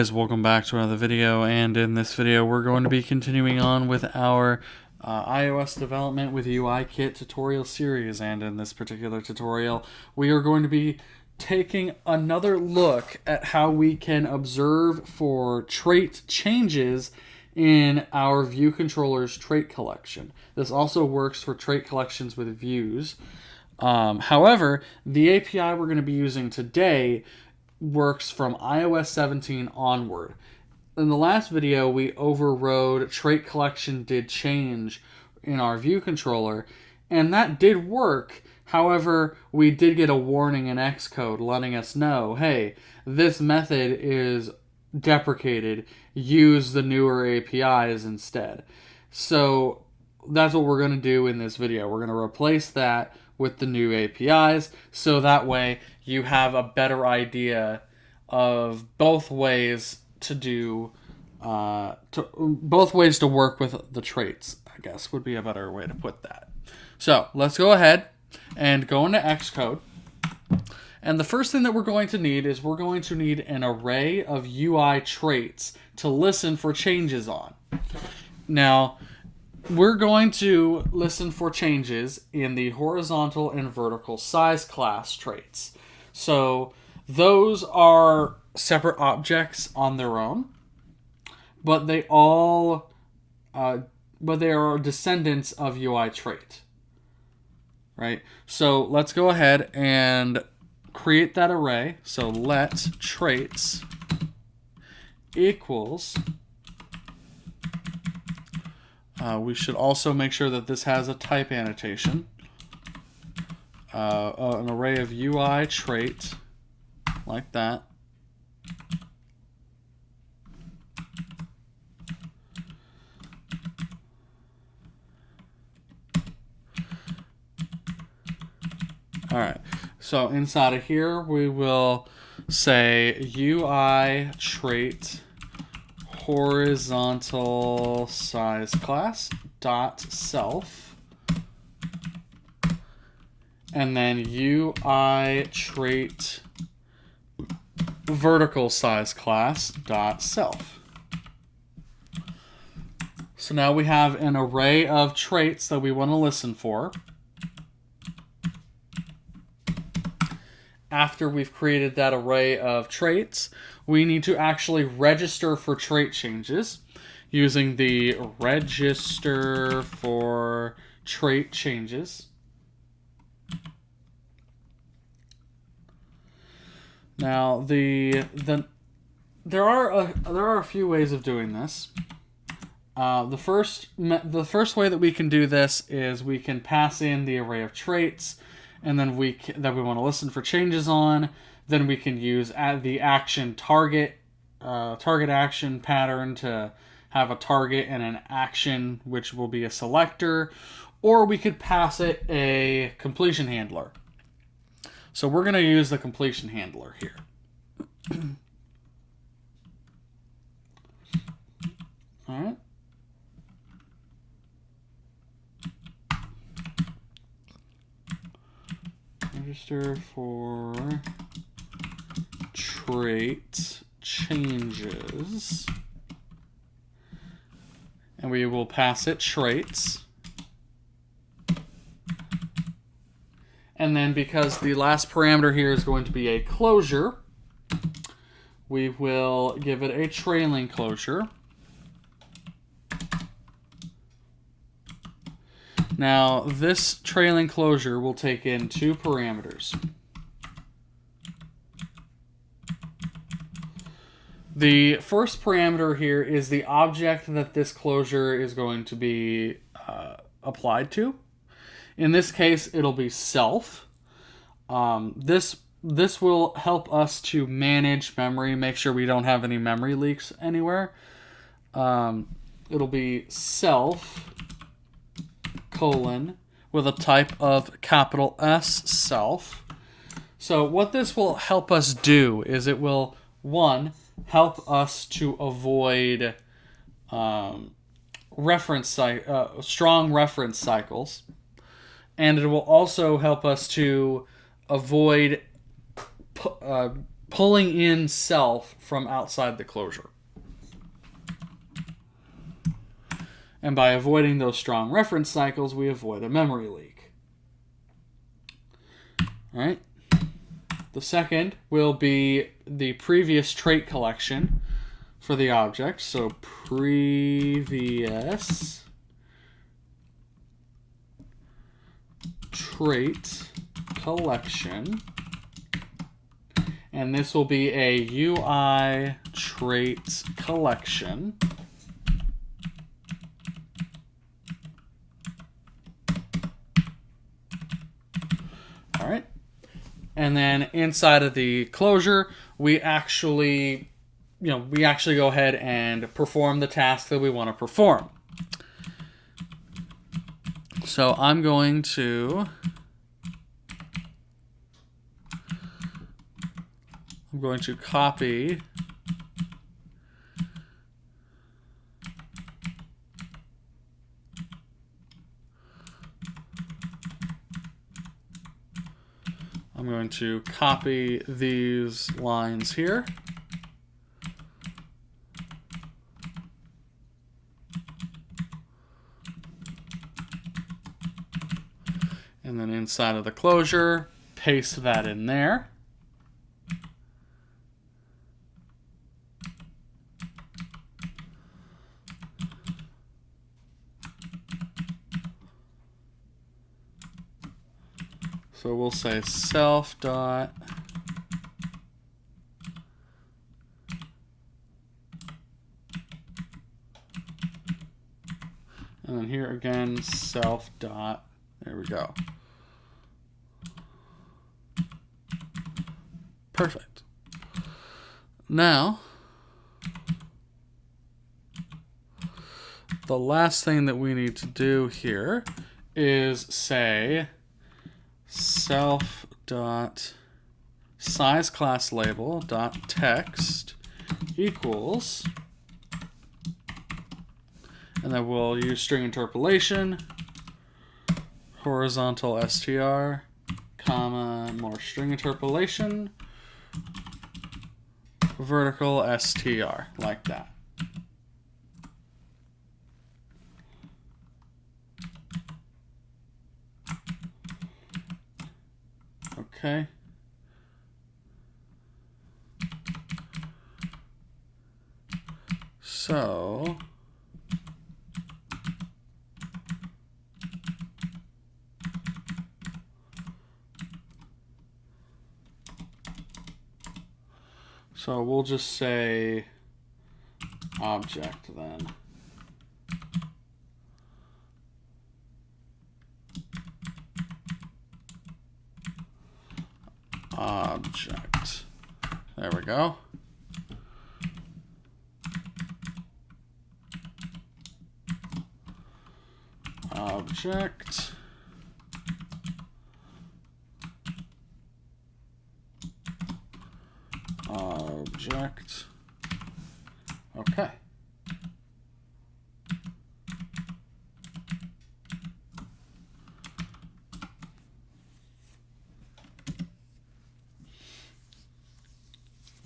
Guys, welcome back to another video, and in this video we're going to be continuing on with our iOS development with UIKit tutorial series. And in this particular tutorial we are going to be taking another look at how we can observe for trait changes in our view controller's trait collection. This also works for trait collections with views. However, the API we're going to be using today works from iOS 17 onward. In the last video, we overrode trait collection did change in our view controller, and that did work. However, we did get a warning in Xcode letting us know, hey, this method is deprecated. Use the newer APIs instead. So that's what we're going to do in this video. We're going to replace that with the new APIs, so that way you have a better idea of both ways to do, both ways to work with the traits, I guess would be a better way to put that. So let's go ahead and go into Xcode. And the first thing that we're going to need is we're going to need an array of UI traits to listen for changes on. Now, we're going to listen for changes in the horizontal and vertical size class traits. So those are separate objects on their own, but they are descendants of UI trait, right? So let's go ahead and create that array. So let traits equals. We should also make sure that this has a type annotation. An array of UI trait, like that. All right, so inside of here, we will say UI trait horizontal size class dot self, and then UI trait vertical size class dot self. So now we have an array of traits that we want to listen for. After we've created that array of traits, we need to actually register for trait changes using the register for trait changes. Now, there are a few ways of doing this. The first way that we can do this is we can pass in the array of traits, and then that we want to listen for changes on. Then we can use the action target action pattern to have a target and an action, which will be a selector, or we could pass it a completion handler. So we're going to use the completion handler here. All right. Register for trait changes, and we will pass it traits. And then, because the last parameter here is going to be a closure, we will give it a trailing closure. Now, this trailing closure will take in two parameters. The first parameter here is the object that this closure is going to be applied to. In this case, it'll be self. This will help us to manage memory, make sure we don't have any memory leaks anywhere. It'll be self colon with a type of capital S, self. So what this will help us do is it will, one, help us to avoid strong reference cycles, and it will also help us to avoid pulling in self from outside the closure. And by avoiding those strong reference cycles, we avoid a memory leak. All right. The second will be the previous trait collection for the object. So previous trait collection. And this will be a UI trait collection. All right. And then inside of the closure, we actually go ahead and perform the task that we want to perform. So I'm going to copy these lines here. And then inside of the closure, paste that in there. So we'll say self dot and then here again self dot, there we go. Perfect. Now the last thing that we need to do here is say self dot size class label dot text equals, and then we'll use string interpolation, horizontal str, comma, more string interpolation, vertical str, like that. Okay. So we'll just say object then. Object. There we go. Object. Object. Okay.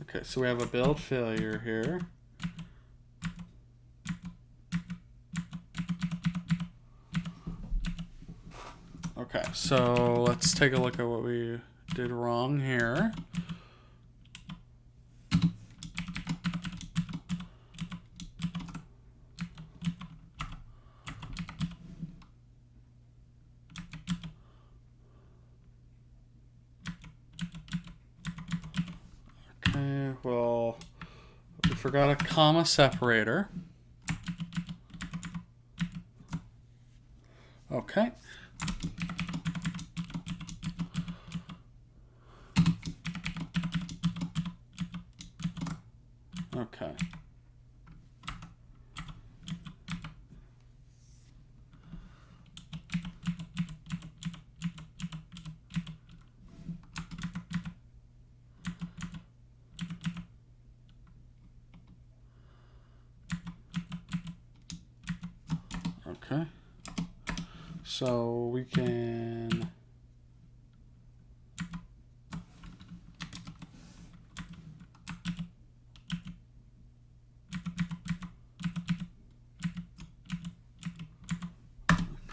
Okay, so we have a build failure here. Okay, so let's take a look at what we did wrong here. Okay, well, we forgot a comma separator. Okay. Okay. Okay. So we can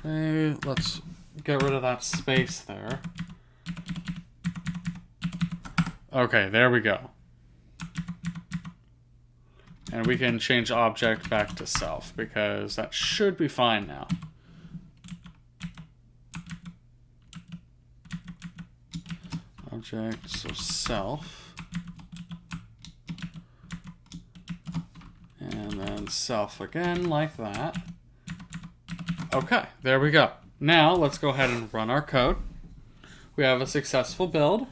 Okay, let's get rid of that space there. Okay, there we go. And we can change object back to self because that should be fine now. Object, so self. And then self again, like that. Okay, there we go. Now, let's go ahead and run our code. We have a successful build.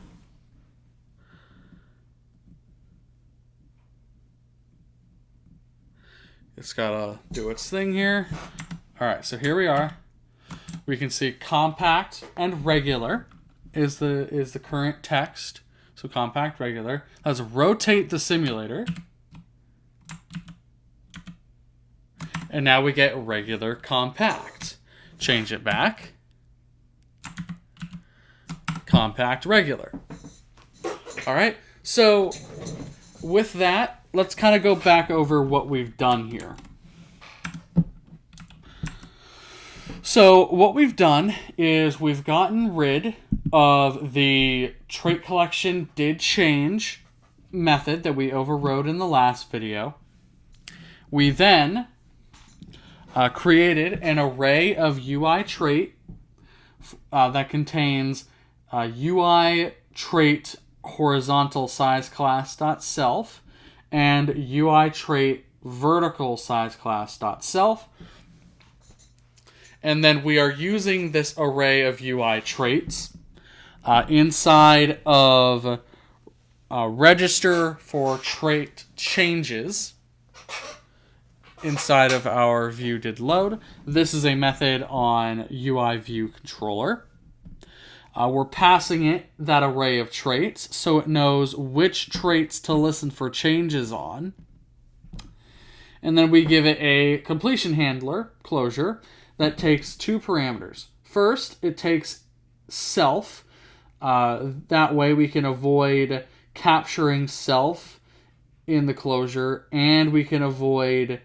It's gotta do its thing here. All right, so here we are. We can see compact and regular is the current text. So compact, regular. Let's rotate the simulator. And now we get regular, compact. Change it back. Compact, regular. All right, so with that, let's kind of go back over what we've done here. So what we've done is we've gotten rid of the trait collection did change method that we overrode in the last video. We then created an array of UI trait that contains UI trait horizontal size class dot self and UI trait vertical size class dot self. And then we are using this array of UI traits inside of register for trait changes inside of our view did load. This is a method on UI view controller. We're passing it that array of traits so it knows which traits to listen for changes on. And then we give it a completion handler, closure, that takes two parameters. First, it takes self. That way we can avoid capturing self in the closure, and we can avoid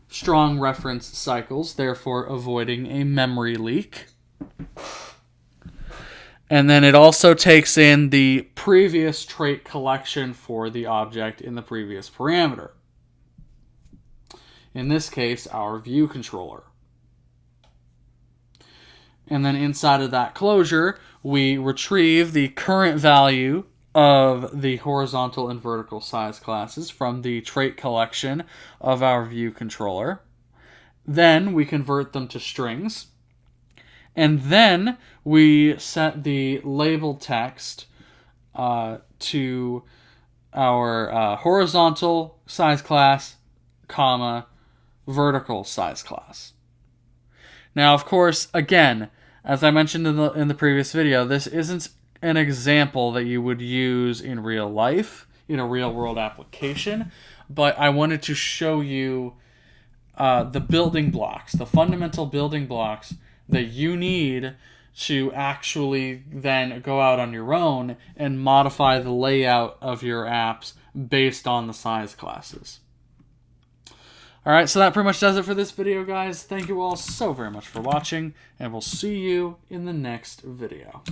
strong reference cycles, therefore avoiding a memory leak. And then it also takes in the previous trait collection for the object in the previous parameter. In this case, our view controller. And then inside of that closure, we retrieve the current value of the horizontal and vertical size classes from the trait collection of our view controller. Then we convert them to strings. And then we set the label text to our horizontal size class, comma, vertical size class. Now, of course, again, as I mentioned in the previous video, this isn't an example that you would use in real life, in a real-world application, but I wanted to show you the building blocks, the fundamental building blocks that you need to actually then go out on your own and modify the layout of your apps based on the size classes. Alright, so that pretty much does it for this video, guys. Thank you all so very much for watching, and we'll see you in the next video.